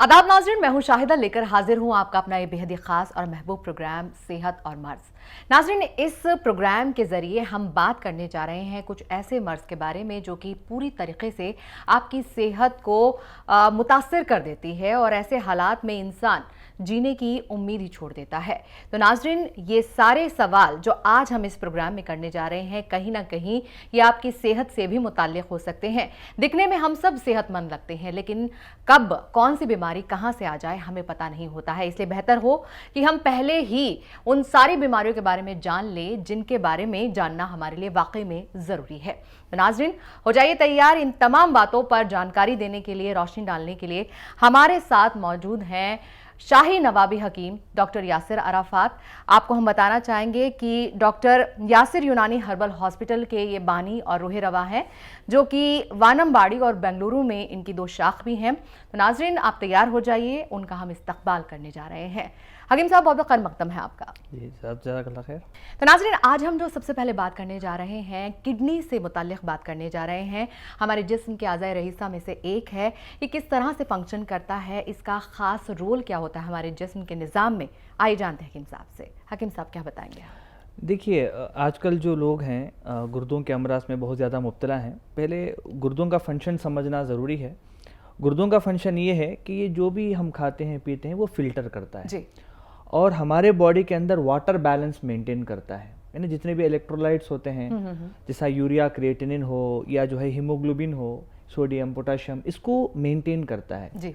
आदाब नाज़रीन, मैं हूं शाहिदा, लेकर हाजिर हूं आपका अपना ये बेहद ही खास और महबूब प्रोग्राम सेहत और मर्ज। नाज़रीन, इस प्रोग्राम के ज़रिए हम बात करने जा रहे हैं कुछ ऐसे मर्ज के बारे में जो कि पूरी तरीके से आपकी सेहत को मुतासिर कर देती है और ऐसे हालात में इंसान जीने की उम्मीद ही छोड़ देता है। तो नाज़रीन, ये सारे सवाल जो आज हम इस प्रोग्राम में करने जा रहे हैं, कहीं ना कहीं ये आपकी सेहत से भी मुताल्लिक हो सकते हैं। दिखने में हम सब सेहतमंद लगते हैं, लेकिन कब कौन सी बीमारी कहां से आ जाए हमें पता नहीं होता है। इसलिए बेहतर हो कि हम पहले ही उन सारी बीमारियों के बारे में जान लें जिनके बारे में जानना हमारे लिए वाकई में जरूरी है। तो नाज़रीन, हो जाइए तैयार। इन तमाम बातों पर जानकारी देने के लिए, रोशनी डालने के लिए हमारे साथ मौजूद हैं शाही नवाबी हकीम डॉक्टर यासिर अराफात। आपको हम बताना चाहेंगे कि डॉक्टर यासिर यूनानी हर्बल हॉस्पिटल के ये बानी और रूह रवा हैं, जो कि वानमबाड़ी और बेंगलुरु में इनकी 2 शाख भी हैं। तो नाजरीन, आप तैयार हो जाइए, उनका हम इस्तकबाल करने जा रहे हैं। हकीम साहब, बहुत बहुत खैर मकदम है आपका। जी साहब, जज़ाकल्लाह खैर। तो नाज़रीन, आज हम जो सबसे पहले बात करने जा रहे हैं, किडनी से मुताल्लिक बात करने जा रहे हैं। हमारे जिस्म के अज़ाए रईसा में से एक है। ये किस तरह से फंक्शन करता है, इसका ख़ास रोल क्या होता है हमारे जिस्म के निज़ाम में, आइए जानते हैं हकीम साहब से। हकीम साहब, क्या बताएंगे? देखिए, आजकल जो लोग हैं गुर्दों के अमराज में बहुत ज़्यादा मुब्तला हैं। पहले गुर्दों का फंक्शन समझना ज़रूरी है। गुर्दों का फंक्शन ये है कि ये जो भी हम खाते हैं पीते हैं वो फ़िल्टर करता है जी। और हमारे बॉडी के अंदर वाटर बैलेंस मेंटेन करता है। यानी जितने भी इलेक्ट्रोलाइट्स होते हैं, जैसा यूरिया, क्रिएटिनिन हो या जो है हीमोग्लोबिन हो, सोडियम, पोटाशियम, इसको मेंटेन करता है। जी।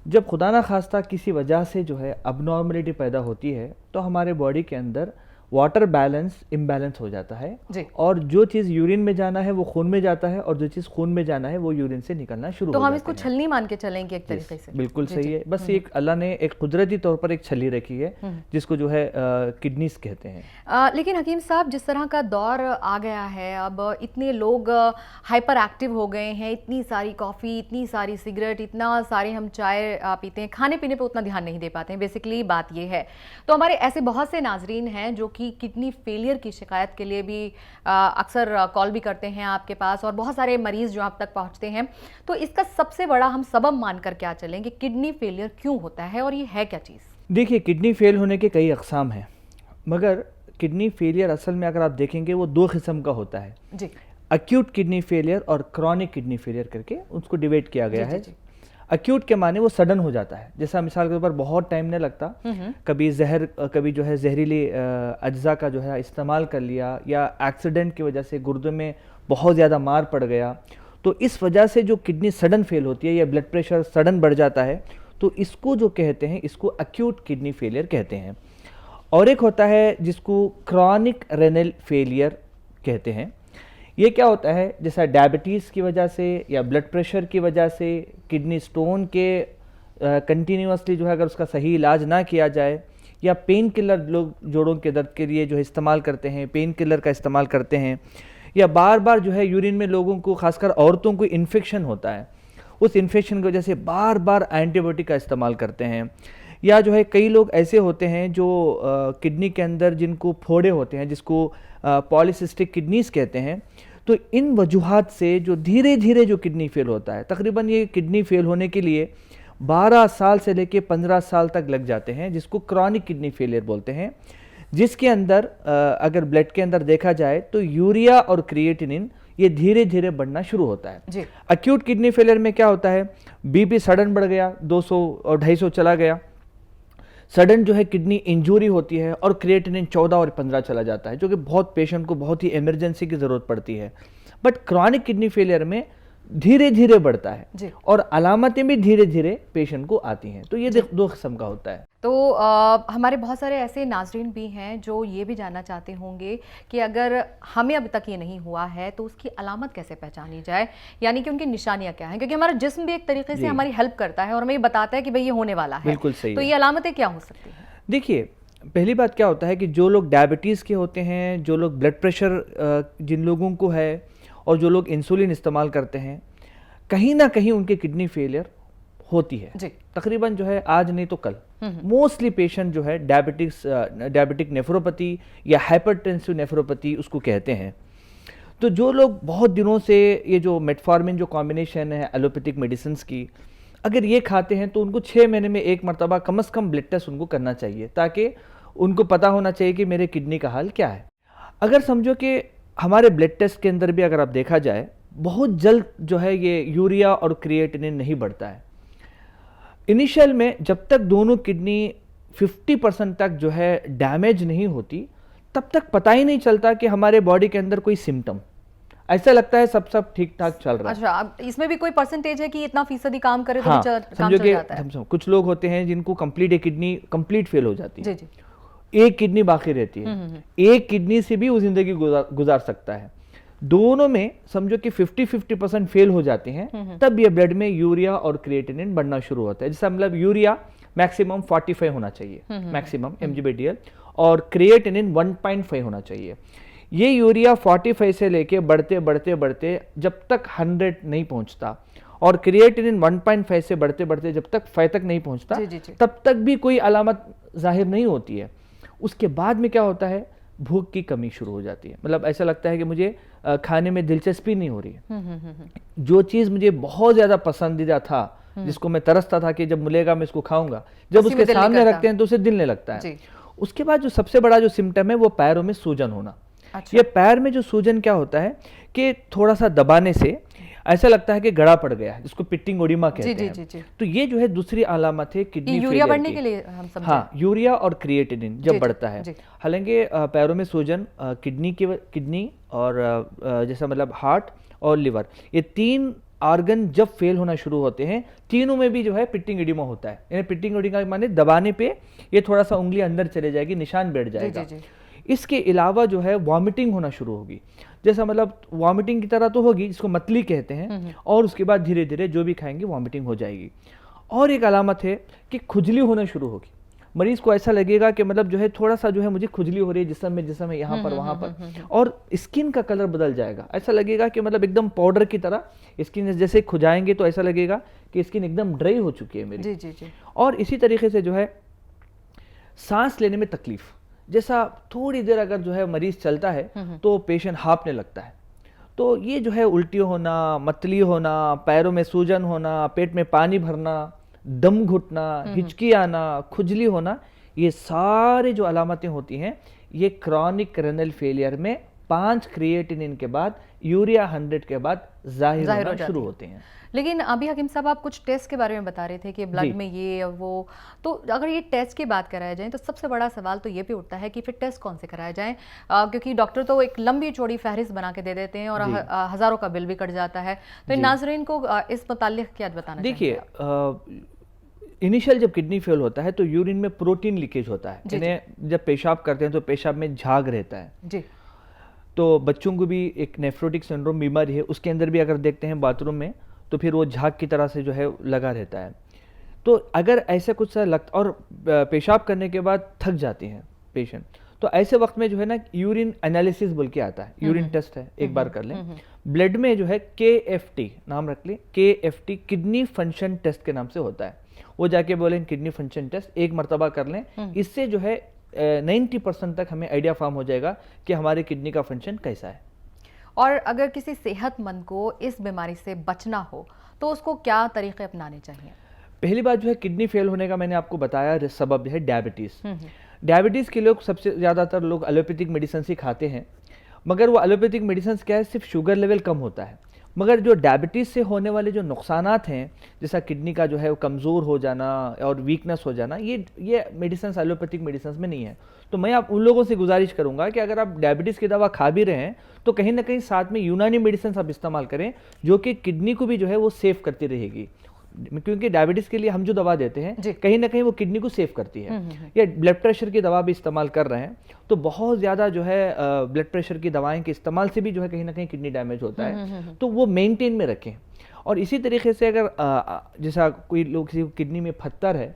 जब खुदा ना खास्ता किसी वजह से जो है अबनॉर्मलिटी पैदा होती है तो हमारे बॉडी के अंदर वाटर बैलेंस इम्बैलेंस हो जाता है जी। और जो चीज़ यूरिन में जाना है वो खून में जाता है और जो चीज़ खून में जाना है वो यूरिन से निकलना शुरू तो हो हम जाती इसको है। छलनी मान के चलेंगे एक तरीके से। बिल्कुल सही है। बस एक अल्लाह ने एक कुदरती तौर पर एक छली रखी है जिसको जो है किडनीज कहते हैं। लेकिन हकीम साहब, जिस तरह का दौर आ गया है, अब इतने लोग हाइपर एक्टिव हो गए हैं, इतनी सारी कॉफ़ी, इतनी सारी सिगरेट, इतना सारे हम चाय पीते हैं, खाने पीने पे उतना ध्यान नहीं दे पाते हैं। बेसिकली बात ये है। तो हमारे ऐसे बहुत से नाजरीन हैं जो कि किडनी फेलियर की शिकायत के लिए भी अक्सर कॉल भी करते हैं आपके पास, और बहुत सारे मरीज जो आप तक पहुंचते हैं। तो इसका सबसे बड़ा हम सबब मानकर क्या चलेंगे, किडनी फेलियर क्यों होता है और ये है क्या चीज़? देखिए, किडनी फेल होने के कई अकसाम हैं, मगर किडनी फेलियर असल में अगर आप देखेंगे वो 2 किस्म का होता है जी। अक्यूट किडनी फेलियर और क्रॉनिक किडनी फेलियर करके उसको डिवाइड किया गया है। अक्यूट के माने वो सडन हो जाता है, जैसा मिसाल के तौर पर बहुत टाइम नहीं लगता, कभी कभी जो है जहरीली अज्जा का जो है इस्तेमाल कर लिया या एक्सीडेंट की वजह से गुर्दे में बहुत ज़्यादा मार पड़ गया, तो इस वजह से जो किडनी सडन फेल होती है या ब्लड प्रेशर सडन बढ़ जाता है, तो इसको जो कहते हैं इसको अक्यूट किडनी फेलियर कहते हैं। और एक होता है जिसको क्रॉनिक रेनल फेलियर कहते हैं। ये क्या होता है, जैसा डायबिटीज़ की वजह से या ब्लड प्रेशर की वजह से किडनी स्टोन के कंटिन्यूसली जो है अगर उसका सही इलाज ना किया जाए, या पेन किलर लोग जोड़ों के दर्द के लिए जो है इस्तेमाल करते हैं, पेन किलर का इस्तेमाल करते हैं, या बार बार जो है यूरिन में लोगों को, खासकर औरतों को इन्फेक्शन होता है, उस इन्फेक्शन की वजह से बार बार एंटीबायोटिक का इस्तेमाल करते हैं, या जो है कई लोग ऐसे होते हैं जो किडनी के अंदर जिनको फोड़े होते हैं, जिसको पॉलीसिस्टिक किडनीज कहते हैं। तो इन वजूहात से जो धीरे धीरे जो किडनी फेल होता है, तकरीबन ये किडनी फेल होने के लिए 12 साल से लेके 15 साल तक लग जाते हैं, जिसको क्रॉनिक किडनी फेलियर बोलते हैं, जिसके अंदर अगर ब्लड के अंदर देखा जाए तो यूरिया और क्रिएटिनिन ये धीरे धीरे बढ़ना शुरू होता है। अक्यूट किडनी फेलियर में क्या होता है, बीपी सडन बढ़ गया, 200 और 250 चला गया, सडन जो है किडनी इंजरी होती है और क्रिएटिनिन 14 और 15 चला जाता है, जो कि बहुत पेशेंट को बहुत ही इमरजेंसी की ज़रूरत पड़ती है। बट क्रॉनिक किडनी फेलियर में धीरे धीरे बढ़ता है और अलामतें भी धीरे धीरे पेशेंट को आती हैं। तो ये 2 किस्म का होता है। तो हमारे बहुत सारे ऐसे नाजरीन भी हैं जो ये भी जानना चाहते होंगे कि अगर हमें अभी तक ये नहीं हुआ है तो उसकी अलामत कैसे पहचानी जाए, यानी कि उनकी निशानियां क्या हैं, क्योंकि हमारा जिस्म भी एक तरीके से हमारी हेल्प करता है और हमें ये बताता है कि भाई ये होने वाला है। बिल्कुल सही। तो ये अलामतें क्या हो सकती हैं? देखिए, पहली बात क्या होता है कि जो लोग डायबिटीज़ के होते हैं, जो लोग ब्लड प्रेशर जिन लोगों को है और जो लोग इंसुलिन इस्तेमाल करते हैं, कहीं ना कहीं उनके किडनी फेलियर होती है। तकरीबन जो है आज नहीं तो कल मोस्टली पेशेंट जो है डायबिटिक नेफ्रोपैथी या हाइपरटेंसिव नेफ्रोपैथी उसको कहते हैं। तो जो लोग बहुत दिनों से ये जो मेटफॉर्मिन जो कॉम्बिनेशन है एलोपैथिक मेडिसिन की, अगर ये खाते हैं तो उनको 6 महीने में एक मरतबा कम से कम ब्लड टेस्ट उनको करना चाहिए, ताकि उनको पता होना चाहिए कि मेरे किडनी का हाल क्या है। अगर समझो कि हमारे ब्लड टेस्ट के अंदर भी अगर आप देखा जाए, बहुत जल्द जो है ये यूरिया और क्रिएटिनिन नहीं बढ़ता है। इनिशियल में जब तक दोनों किडनी 50% तक जो है डैमेज नहीं होती, तब तक पता ही नहीं चलता कि हमारे बॉडी के अंदर कोई सिम्टम, ऐसा लगता है सब ठीक ठाक चल रहा है। अच्छा, अब इसमें भी कोई परसेंटेज है कि इतना फीसदी काम करे तो हाँ, काम चल जाता है? कुछ लोग होते हैं जिनको कंप्लीट एक किडनी कंप्लीट फेल हो जाती है, जी। एक किडनी बाकी रहती है, एक किडनी से भी वो जिंदगी गुजार सकता है। दोनों में समझो कि 50-50% फेल हो जाते हैं, तब ये ब्लड में यूरिया और क्रिएटिनिन बढ़ना शुरू होता है। जैसा मतलब यूरिया मैक्सिमम 45 होना चाहिए, मैक्सिमम mg/dl, और क्रिएटिनिन 1.5 होना चाहिए। ये यूरिया 45 से लेके बढ़ते बढ़ते बढ़ते जब तक 100 नहीं पहुंचता, और क्रिएटिनिन 1.5 से बढ़ते बढ़ते जब तक 5 तक नहीं पहुंचता, तब तक भी कोई अलामत जाहिर नहीं होती है। उसके बाद में क्या होता है, भूख की कमी शुरू हो जाती है। मतलब ऐसा लगता है कि मुझे खाने में दिलचस्पी नहीं हो रही है। जो चीज़ मुझे बहुत ज़्यादा पसंदीदा था, जिसको मैं तरसता था कि जब मिलेगा मैं इसको खाऊंगा, जब उसके सामने रखते हैं तो उसे दिल नहीं लगता है। उसके बाद जो सबसे बड़ा जो सिम्टम है वो पैरों में सूजन होना। अच्छा। ये पैर में जो सूजन क्या होता है कि थोड़ा सा दबाने से ऐसा लगता है कि गड़ा पड़ गया है, जिसको पिट्टिंग ओडिमा कहते हैं। जी। तो ये जो है दूसरी अलामत है किडनी यूरिया बढ़ने के लिए हम समझें। हाँ, यूरिया और क्रिएटिनिन जब बढ़ता है। हालांकि पैरों में सूजन किडनी और जैसा मतलब हार्ट और लिवर, ये 3 ऑर्गन जब फेल होना शुरू होते हैं, तीनों में भी जो है पिट्टिंग एडिमा होता है। यानी पिट्टिंग एडिमा माने दबाने पे ये थोड़ा सा उंगली अंदर चले जाएगी, निशान बैठ जाएगा। इसके अलावा जो है वॉमिटिंग होना शुरू होगी, जैसा मतलब वॉमिटिंग की तरह तो होगी, जिसको मतली कहते हैं, और उसके बाद धीरे धीरे जो भी खाएंगे वॉमिटिंग हो जाएगी। और एक अलामत है कि खुजली होना शुरू होगी। मरीज को ऐसा लगेगा कि मतलब जो है थोड़ा सा जो है मुझे खुजली हो रही है जिसम में यहाँ पर वहाँ पर, और स्किन का कलर बदल जाएगा। ऐसा लगेगा कि मतलब एकदम पाउडर की तरह स्किन, जैसे खुजाएंगे तो ऐसा लगेगा कि स्किन एकदम ड्राई हो चुकी है मेरी। जी। और इसी तरीके से जो है सांस लेने में तकलीफ, जैसा थोड़ी देर अगर जो है मरीज चलता है तो पेशेंट हाँफने लगता है। तो ये जो है उल्टी होना, मतली होना, पैरों में सूजन होना, पेट में पानी भरना, दम घुटना, हिचकी आना, खुजली होना, ये सारे जो अलामतें होती हैं ये क्रॉनिक रेनल फेलियर में 5 क्रिएटिनिन के बाद, यूरिया 100 के बाद जाहिर होना शुरू होते हैं। लेकिन अभी हकीम साहब आप कुछ टेस्ट के बारे में बता रहे थे कि ब्लड में ये वो, तो अगर ये टेस्ट की बात कराया जाए तो सबसे बड़ा सवाल तो ये भी उठता है कि फिर टेस्ट कौन से कराया जाए, क्योंकि डॉक्टर तो एक लंबी चौड़ी फहरिस्त बना के दे देते हैं और हज़ारों का बिल भी कट जाता है। तो इन नाज़रीन को इस मुताल्लिक़ क्या बताना चाहिए? देखिए, इनिशियल जब किडनी फेल होता है तो यूरिन में प्रोटीन लीकेज होता है। इन्हें जब पेशाब करते हैं तो पेशाब में झाग रहता है जी। तो बच्चों को भी एक नेफ्रोटिक सिंड्रोम बीमारी है, उसके अंदर भी अगर देखते हैं बाथरूम में तो फिर वो झाग की तरह से जो है लगा रहता है। तो अगर ऐसा कुछ सा लगता और पेशाब करने के बाद थक जाते हैं पेशेंट, तो ऐसे वक्त में जो है ना यूरिन एनालिसिस बोल के आता है, यूरिन टेस्ट है, एक बार कर लें। ब्लड में जो है KFT नाम रख लें, KFT किडनी फंक्शन टेस्ट के नाम से होता है। वो जाके बोलें किडनी फंक्शन टेस्ट एक मरतबा कर लें, इससे जो है 90% तक हमें आइडिया फॉर्म हो जाएगा कि हमारे किडनी का फंक्शन कैसा है। और अगर किसी सेहतमंद को इस बीमारी से बचना हो तो उसको क्या तरीके अपनाने चाहिए? पहली बात जो है किडनी फेल होने का मैंने आपको बताया सबब है डायबिटीज़। डायबिटीज़ के लोग सबसे ज़्यादातर लोग एलोपैथिक मेडिसिन ही खाते हैं, मगर वो एलोपैथिक मेडिसिन क्या है, सिर्फ शुगर लेवल कम होता है, मगर जो डायबिटीज़ से होने वाले जो नुकसानात हैं, जैसा किडनी का जो है वो कमज़ोर हो जाना और वीकनेस हो जाना, ये मेडिसिन एलोपैथिक मेडिसिन में नहीं है। तो मैं आप उन लोगों से गुजारिश करूंगा कि अगर आप डायबिटीज़ की दवा खा भी रहे हैं तो कहीं ना कहीं साथ में यूनानी मेडिसिन आप इस्तेमाल करें, जो कि किडनी को भी जो है वो सेव करती रहेगी। क्योंकि डायबिटीज़ के लिए हम जो दवा देते हैं कहीं ना कहीं वो किडनी को सेव करती है। या ब्लड प्रेशर की दवा भी इस्तेमाल कर रहे हैं तो बहुत ज़्यादा जो है ब्लड प्रेशर की दवाएं के इस्तेमाल से भी जो है कहीं ना कहीं किडनी डैमेज होता है, तो वो मेंटेन में रखें। और इसी तरीके से अगर जैसा कोई लोग किसी किडनी में पत्थर है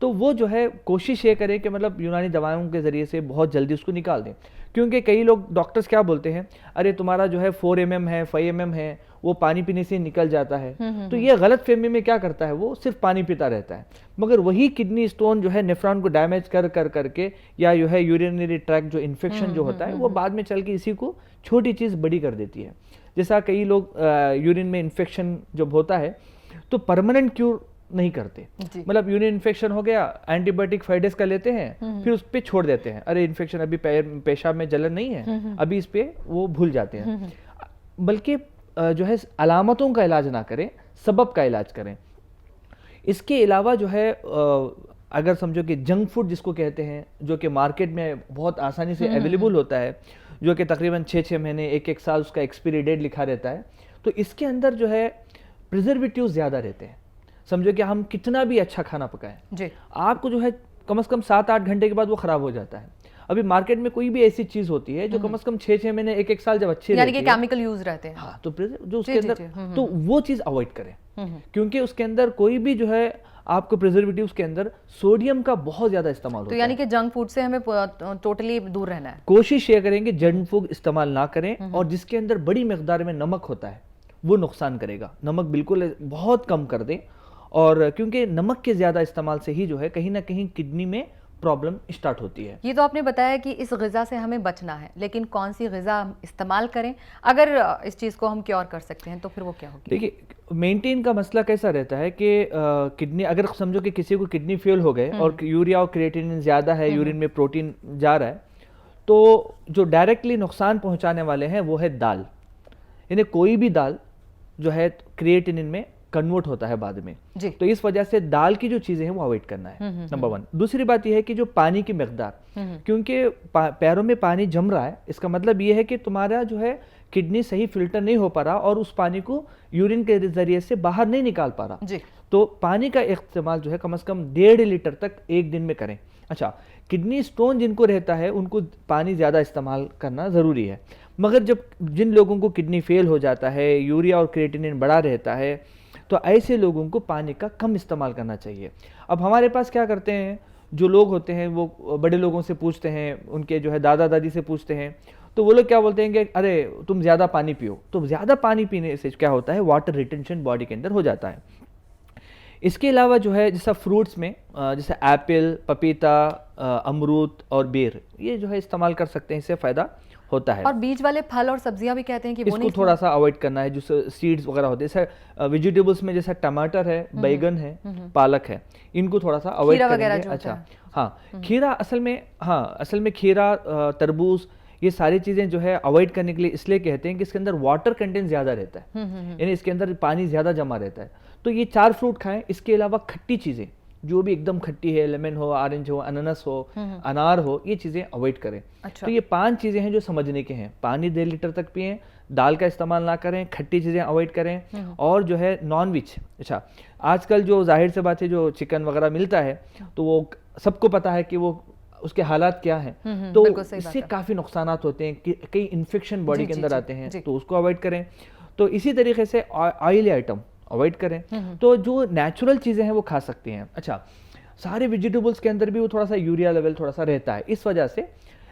तो वो जो है कोशिश ये करें कि मतलब यूनानी दवाओं के ज़रिए से बहुत जल्दी उसको निकाल दें। क्योंकि कई लोग डॉक्टर्स क्या बोलते हैं, अरे तुम्हारा जो है 4 mm है, 5 mm है, वो पानी पीने से निकल जाता है। तो ये गलत फहमी में क्या करता है, वो सिर्फ पानी पीता रहता है, मगर वही किडनी स्टोन जो है नेफ्रॉन को डैमेज कर करके या जो है यूरिनरी ट्रैक्ट जो इन्फेक्शन जो होता है वो बाद में चल के इसी को छोटी चीज़ बड़ी कर देती है। जैसा कई लोग यूरिन में इन्फेक्शन जब होता है तो परमानेंट क्यूर नहीं करते। जी। मतलब यूरिन इन्फेक्शन हो गया, एंटीबायोटिक 5 डेज का लेते हैं, फिर उस पे छोड़ देते हैं, अरे इन्फेक्शन अभी पेशाब में जलन नहीं है, अभी इस पे वो भूल जाते हैं। बल्कि जो है अलामतों का इलाज ना करें, सबब का इलाज करें। इसके अलावा जो है अगर समझो कि जंक फूड जिसको कहते हैं, जो कि मार्केट में बहुत आसानी से अवेलेबल होता है, जो कि तकरीबन 6-6 महीने 1-1 साल उसका एक्सपायरी डेट लिखा रहता है, तो इसके अंदर जो है प्रिजर्वेटिव ज़्यादा रहते हैं। समझो कि हम कितना भी अच्छा खाना पकाएं जी, आपको जो है कम से कम 7-8 घंटे के बाद वो खराब हो जाता है। अभी मार्केट में कोई भी ऐसी चीज होती है जो कम से कम 6-6 महीने 1-1 साल जब अच्छी यानी रहती कि है, केमिकल यूज रहते हैं। हाँ, तो जो उसके जी, अंदर जी, तो वो चीज अवॉइड करें, क्योंकि उसके अंदर कोई भी जो है आपको प्रिजर्वेटिव्स के अंदर सोडियम का बहुत ज्यादा इस्तेमाल तो होता यानी है। कि जंक फूड से हमें टोटली दूर रहना है। कोशिश ये करेंगे जंक फूड इस्तेमाल ना करें, और जिसके अंदर बड़ी मिकदार में नमक होता है वो नुकसान करेगा। नमक बिल्कुल बहुत कम कर दें, और क्योंकि नमक के ज्यादा इस्तेमाल से ही जो है कहीं ना कहीं किडनी में प्रॉब्लम स्टार्ट होती है। ये तो आपने बताया कि इस ग़िज़ा से हमें बचना है, लेकिन कौन सी ग़िज़ा हम इस्तेमाल करें अगर इस चीज़ को हम क्योर कर सकते हैं, तो फिर वो क्या होगी? देखिए, मेंटेन का मसला कैसा रहता है कि किडनी, अगर समझो कि किसी को किडनी फेल हो गए और यूरिया और क्रिएटिनिन ज़्यादा है, यूरिन में प्रोटीन जा रहा है, तो जो डायरेक्टली नुकसान पहुंचाने वाले हैं वो है दाल। यानी कोई भी दाल जो है क्रिएटिनिन में कन्वर्ट होता है बाद में, जी। तो इस वजह से दाल की जो चीज़ें हैं वो अवॉइड करना है, नंबर 1। दूसरी बात यह है कि जो पानी की मिकदार, क्योंकि पैरों में पानी जम रहा है, इसका मतलब ये है कि तुम्हारा जो है किडनी सही फिल्टर नहीं हो पा रहा और उस पानी को यूरिन के जरिए से बाहर नहीं निकाल पा रहा। जी। तो पानी का इस्तेमाल जो है कम से कम 1.5 लीटर तक एक दिन में करें। अच्छा, किडनी स्टोन जिनको रहता है उनको पानी ज़्यादा इस्तेमाल करना ज़रूरी है, मगर जब जिन लोगों को किडनी फेल हो जाता है, यूरिया और क्रिएटिनिन बढ़ा रहता है, तो ऐसे लोगों को पानी का कम इस्तेमाल करना चाहिए। अब हमारे पास क्या करते हैं, जो लोग होते हैं वो बड़े लोगों से पूछते हैं, उनके जो है दादा दादी से पूछते हैं, तो वो लोग क्या बोलते हैं कि अरे तुम ज़्यादा पानी पियो। तो ज़्यादा पानी पीने से क्या होता है, वाटर रिटेंशन बॉडी के अंदर हो जाता है। इसके अलावा जो है जैसा फ्रूट्स में जैसे एप्पल, पपीता, अमरूद और बेर, ये जो है इस्तेमाल कर सकते हैं, इससे फ़ायदा होता है। और बीज वाले फल और सब्जियां भी कहते हैं कि वो इसको नहीं थोड़ा सा अवॉइड करना है, जो सीड्स वगैरह होते हैं। जैसे वेजिटेबल्स में जैसे टमाटर है, बैगन है, पालक है, इनको थोड़ा सा अवॉइड करेंगे। अच्छा, हाँ, खीरा असल में खीरा, तरबूज, ये सारी चीजें जो है अवॉइड करने के लिए इसलिए कहते हैं कि इसके अंदर वाटर कंटेंट ज्यादा रहता है, यानी इसके अंदर पानी ज्यादा जमा रहता है। तो ये 4 फ्रूट खाएं। इसके अलावा खट्टी चीजें जो भी एकदम खट्टी है, लेमन हो, ऑरेंज हो, अनानास हो, अनार हो, ये चीजें अवॉइड करें। अच्छा। तो ये 5 चीजें हैं जो समझने के हैं। पानी 1.5 लीटर तक पिएं, दाल का इस्तेमाल ना करें, खट्टी चीजें अवॉइड करें, और जो है नॉन वेज, अच्छा, आजकल जो जाहिर से बात है जो चिकन वगैरह मिलता है, तो वो सबको पता है कि वो उसके हालात क्या हैं, तो इससे काफी नुकसान होते हैं, कई इन्फेक्शन बॉडी के अंदर आते हैं, तो उसको अवॉइड करें। तो इसी तरीके से ऑयली आइटम अवॉइड करें। तो जो नेचुरल चीजें हैं वो खा सकते हैं। अच्छा, सारे वेजिटेबल्स के अंदर भी वो थोड़ा सा यूरिया लेवल थोड़ा सा रहता है, इस वजह से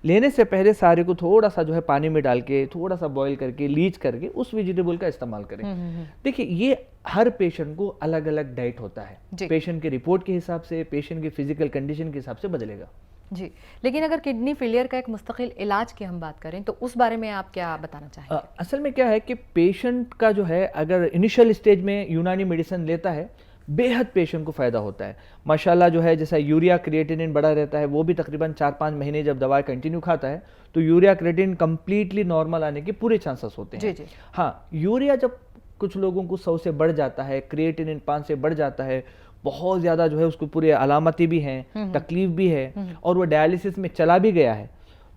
लेने से पहले सारे को थोड़ा सा जो है पानी में डाल के, थोड़ा सा बॉईल करके, लीच करके उस वेजिटेबल का इस्तेमाल करें। देखिए, ये हर पेशेंट को अलग अलग डाइट होता है, पेशेंट के रिपोर्ट के हिसाब से, पेशेंट के फिजिकल कंडीशन के हिसाब से बदलेगा। जी, लेकिन अगर किडनी फेलियर का एक मुस्तकिल इलाज की हम बात करें तो उस बारे में आप क्या बताना चाहेंगे? असल में क्या है कि पेशेंट का जो है अगर इनिशियल स्टेज में यूनानी मेडिसिन लेता है, बेहद पेशेंट को फ़ायदा होता है माशाल्लाह। जो है जैसा यूरिया क्रिएटिनिन बढ़ा रहता है, वो भी तकरीबन 4-5 महीने जब दवा कंटिन्यू खाता है तो यूरिया क्रिएटिनिन कंप्लीटली नॉर्मल आने के पूरे चांसेस होते हैं। जी। हाँ, यूरिया जब कुछ लोगों को 100 से बढ़ जाता है, क्रिएटिनिन 5 से बढ़ जाता है, बहुत ज़्यादा जो है उसको पूरे अलामतें भी हैं, तकलीफ भी है, और वो डायलिसिस में चला भी गया है,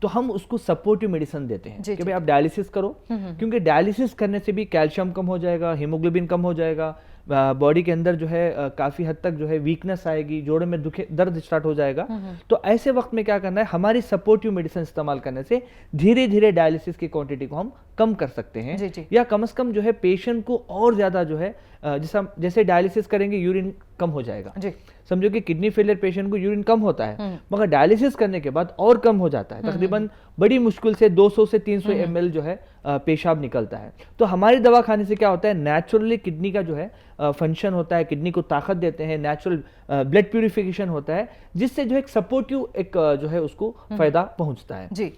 तो हम उसको सपोर्टिव मेडिसिन देते हैं कि भाई आप डायलिसिस करो, क्योंकि डायलिसिस करने से भी कैल्शियम कम हो जाएगा, हीमोग्लोबिन कम हो जाएगा, बॉडी के अंदर जो है काफ़ी हद तक जो है वीकनेस आएगी, जोड़ों में दर्द स्टार्ट हो जाएगा। तो ऐसे वक्त में क्या करना है, हमारी सपोर्टिव मेडिसिन इस्तेमाल करने से धीरे धीरे डायलिसिस की क्वांटिटी को हम कम कर सकते हैं, या कम से कम जो है पेशेंट को और ज़्यादा जो है जैसे डायलिसिस करेंगे यूरिन कम हो जाएगा। समझो कि किडनी फेलियर पेशेंट को यूरिन कम होता है, मगर डायलिसिस करने के बाद और कम हो जाता है, तकरीबन बड़ी मुश्किल से 200 से 300 ml जो है पेशाब निकलता है। तो हमारी दवा खाने से क्या होता है, नेचुरली किडनी का जो है फंक्शन होता है, किडनी को ताकत देते हैं, नेचुरल ब्लड प्यूरिफिकेशन होता है, जिससे जो है एक सपोर्टिव एक जो है उसको फायदा पहुंचता है। जी,